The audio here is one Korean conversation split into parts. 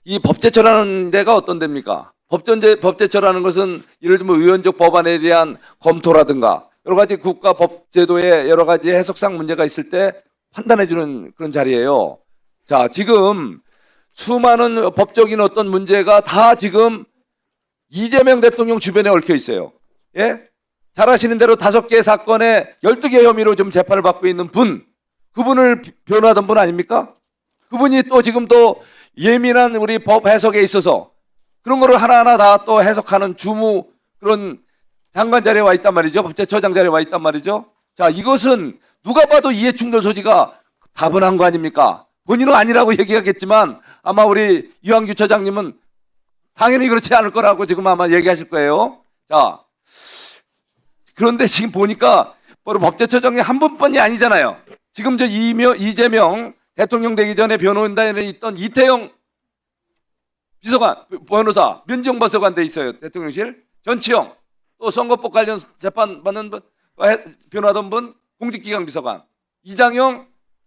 이 법제처라는 데가 어떤 데입니까? 법제처라는 것은 예를 들면 의원적 법안에 대한 검토라든가 여러 가지 국가 법제도에 여러 가지 해석상 문제가 있을 때 판단해주는 그런 자리예요. 자, 지금 수많은 법적인 어떤 문제가 다 지금 이재명 대통령 주변에 얽혀 있어요. 예? 잘 아시는 대로 5개의 사건에 12개 혐의로 좀 재판을 받고 있는 그분을 변호하던 분 아닙니까? 그분이 또 지금 또 예민한 우리 법 해석에 있어서 그런 거를 하나하나 다 또 해석하는 주무 그런 장관 자리에 와 있단 말이죠. 법제처장 자리에 와 있단 말이죠. 자, 이것은 누가 봐도 이해충돌 소지가 다분한 거 아닙니까? 본인은 아니라고 얘기하겠지만 아마 우리 이완규 처장님은 당연히 그렇지 않을 거라고 지금 아마 얘기하실 거예요. 자, 그런데 지금 보니까 바로 법제처장이 한 분뿐이 아니잖아요. 지금 저 이재명 대통령 되기 전에 변호인단에 있던 이태영 비서관, 변호사, 민정비서관 돼 있어요. 대통령실. 전치영, 또 선거법 관련 재판 받는 분, 변호하던 분, 공직기강 비서관. 이장영,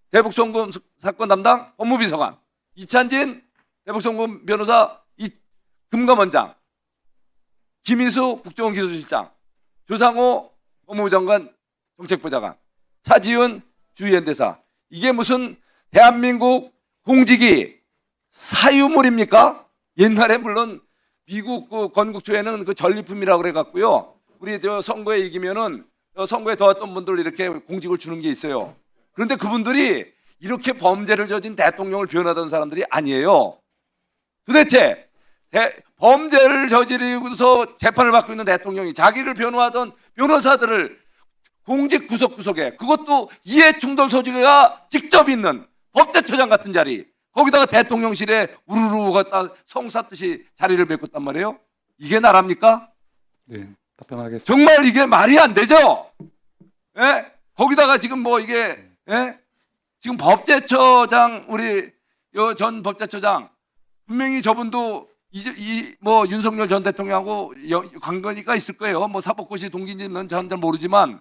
대북송금 사건 담당 법무비서관. 이찬진, 대북송금 변호사, 금감원장. 김희수 국정원기술실장. 조상호 법무부 장관 정책부장관. 차지훈 주의연대사. 이게 무슨 대한민국 공직이 사유물입니까? 옛날에 물론 미국 그 건국초에는 그 전리품이라고 그래 갖고요. 우리 저 선거에 이기면은 선거에 도왔던 분들 이렇게 공직을 주는 게 있어요. 그런데 그분들이 이렇게 범죄를 저진 대통령을 변호하던 사람들이 아니에요. 도대체 범죄를 저지르고서 재판을 받고 있는 대통령이 자기를 변호하던 변호사들을 공직 구석구석에 그것도 이해충돌 소지가 직접 있는 법제처장 같은 자리 거기다가 대통령실에 우르르 갔다 성사듯이 자리를 메꿨단 말이에요. 이게 나랍니까? 네, 답변하겠습니다. 정말 이게 말이 안 되죠? 예? 거기다가 지금 뭐 이게 예? 지금 법제처장 우리 전 법제처장 분명히 저분도 뭐 윤석열 전 대통령하고 관계가 있을 거예요. 뭐 사법고시 동기인지는 저는 잘 모르지만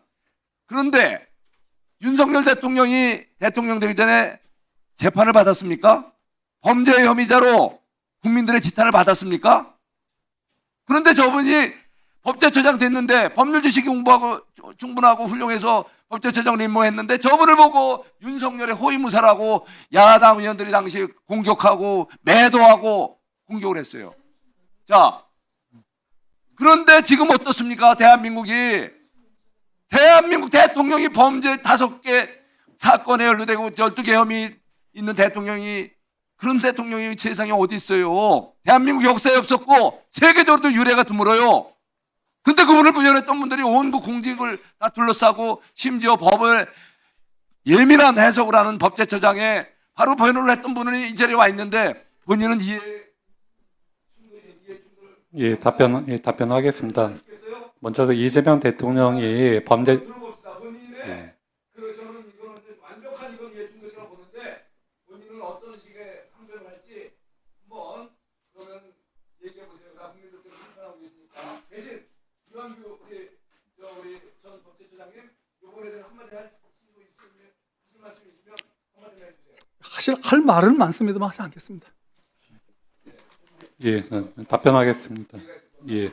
그런데 윤석열 대통령이 대통령 되기 전에 재판을 받았습니까? 범죄 혐의자로 국민들의 지탄을 받았습니까? 그런데 저분이 법제처장 됐는데 법률 지식이 공부하고 충분하고 훌륭해서 법제처장을 임명했는데 저분을 보고 윤석열의 호위무사라고 야당 의원들이 당시 공격하고 매도하고 공격을 했어요. 자, 그런데 지금 어떻습니까? 대한민국 대통령이 범죄 5개 사건에 연루되고 12개 혐의 있는 대통령이 그런 대통령이 세상에 어디 있어요? 대한민국 역사에 없었고 세계적으로도 유례가 드물어요. 근데 그분을 부연했던 분들이 온 그 공직을 다 둘러싸고 심지어 법을 예민한 해석을 하는 법제처장에 바로 변호를 했던 분이 이 자리에 와 있는데 본인은 답변하겠습니다. 먼저 그 이재명 대통령이 범죄 들어봅시다. 본인의 예. 저는 이거는 완벽한 이건 이해충돌이라고 보는데 본인은 어떤 식의 항변을 할지 한번 그러면 얘기해 보세요. 나 국민들께 판단하고 있으니까 대신 이완규 우리 전 법제처장님 이번에 대해서 한마디 하실 말씀 있으면 한마디 해주세요. 할 말은 많습니다만 하지 않겠습니다. 예, 답변하겠습니다. 예,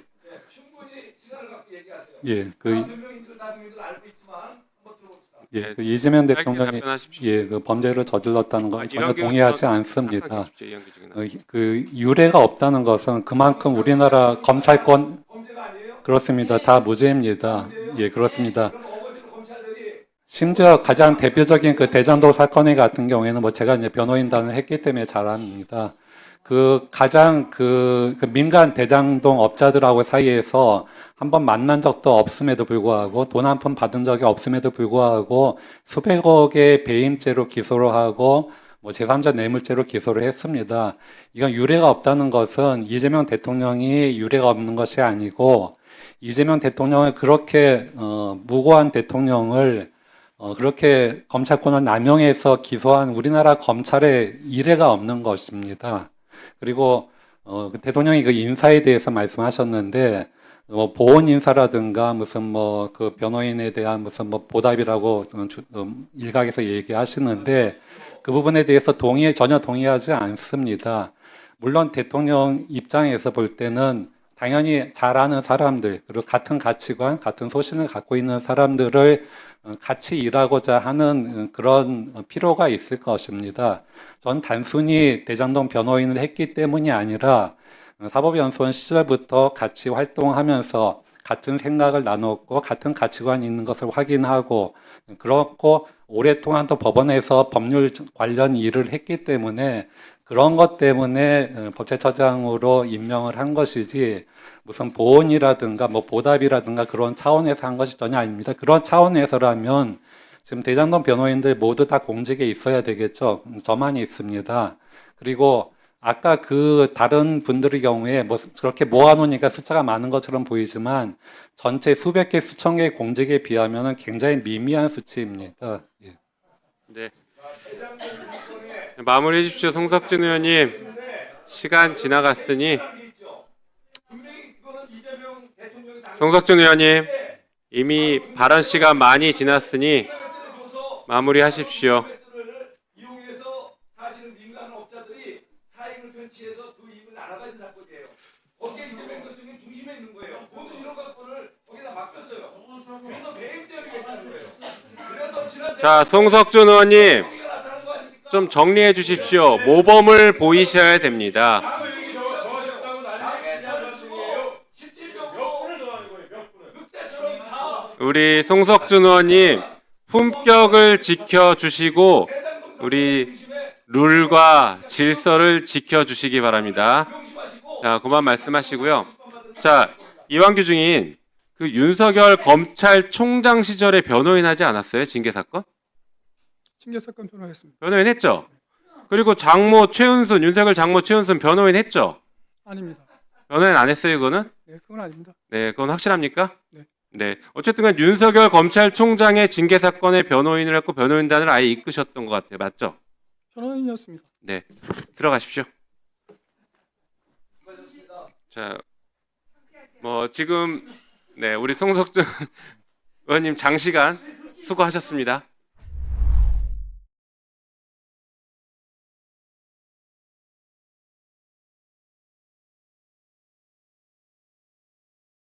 충분히 시간을 갖고 얘기하세요. 예, 변명인들 다 국민들 알고 있지만 한번 들어봅시다. 예, 그 이재명 짧게 대통령이 답변하십시오. 예, 그 범죄를 저질렀다는 거 전혀 이완규 동의하지 의원 않습니다. 답변하십시오. 이완규 증인. 그 유례가 없다는 것은 그만큼 우리나라 검찰권 범죄가 아니에요? 그렇습니다. 다 무죄입니다. 예, 그렇습니다. 그럼 어거지로 검찰들이 심지어 가장 대표적인 그 대장동 사건 같은 경우에는 뭐 제가 이제 변호인단을 했기 때문에 잘 압니다. 그 가장 그 민간 대장동 업자들하고 사이에서 한번 만난 적도 없음에도 불구하고 돈 한 푼 받은 적이 없음에도 불구하고 수백억의 배임죄로 기소를 하고 뭐 제3자 뇌물죄로 기소를 했습니다. 이건 유례가 없다는 것은 이재명 대통령이 유례가 없는 것이 아니고 이재명 대통령을 그렇게 무고한 대통령을 그렇게 검찰권을 남용해서 기소한 우리나라 검찰의 이례가 없는 것입니다. 그리고 대통령이 그 인사에 대해서 말씀하셨는데 보온 인사라든가 무슨 뭐 그 변호인에 대한 무슨 뭐 보답이라고 일각에서 얘기하시는데 그 부분에 대해서 전혀 동의하지 않습니다. 물론 대통령 입장에서 볼 때는 당연히 잘 아는 사람들, 그리고 같은 가치관, 같은 소신을 갖고 있는 사람들을 같이 일하고자 하는 그런 필요가 있을 것입니다. 전 단순히 대장동 변호인을 했기 때문이 아니라 사법연수원 시절부터 같이 활동하면서 같은 생각을 나눴고 같은 가치관이 있는 것을 확인하고 그렇고 오랫동안 또 법원에서 법률 관련 일을 했기 때문에 그런 것 때문에 법제처장으로 임명을 한 것이지 무슨 보온이라든가 뭐 보답이라든가 그런 차원에서 한 것이 전혀 아닙니다. 그런 차원에서라면 지금 대장동 변호인들 모두 다 공직에 있어야 되겠죠. 저만이 있습니다. 그리고 아까 그 다른 분들의 경우에 뭐 그렇게 모아놓으니까 숫자가 많은 것처럼 보이지만 전체 수백 개, 수천 개의 공직에 비하면 굉장히 미미한 수치입니다. 예. 네. 마무리해 주십시오. 송석준 의원님. 시간 지나갔으니. 송석준 의원님. 이미 발언 시간 많이 지났으니 마무리하십시오. 이용해서 사실은 민간 업자들이 사익을 편취해서 그 이익을 나눠가진 사건이에요. 거기에 이재명 대통령이 중심에 있는 거예요. 모두 이런 사건을 거기다 맡겼어요. 그래서 배임죄를 했다는 거예요. 그래서 지난 자, 송석준 의원님. 좀 정리해 주십시오. 모범을 보이셔야 됩니다. 우리 송석준 의원님 품격을 지켜주시고 우리 룰과 질서를 지켜주시기 바랍니다. 자, 그만 말씀하시고요. 자, 이완규 증인 그 윤석열 검찰총장 시절에 변호인 하지 않았어요? 징계 사건? 징계 사건 변호했습니다. 변호인 했죠? 그리고 장모 최은순, 윤석열 장모 최은순 변호인 했죠? 아닙니다. 변호인 안 했어요, 그거는? 네, 그건 아닙니다. 네, 그건 확실합니까? 네. 네. 어쨌든 간 윤석열 검찰총장의 징계 사건의 변호인을 했고 변호인단을 아예 이끄셨던 것 같아요. 맞죠? 변호인이었습니다. 네. 들어가십시오. 자, 뭐 지금 네, 우리 송석준 의원님 장시간 수고하셨습니다.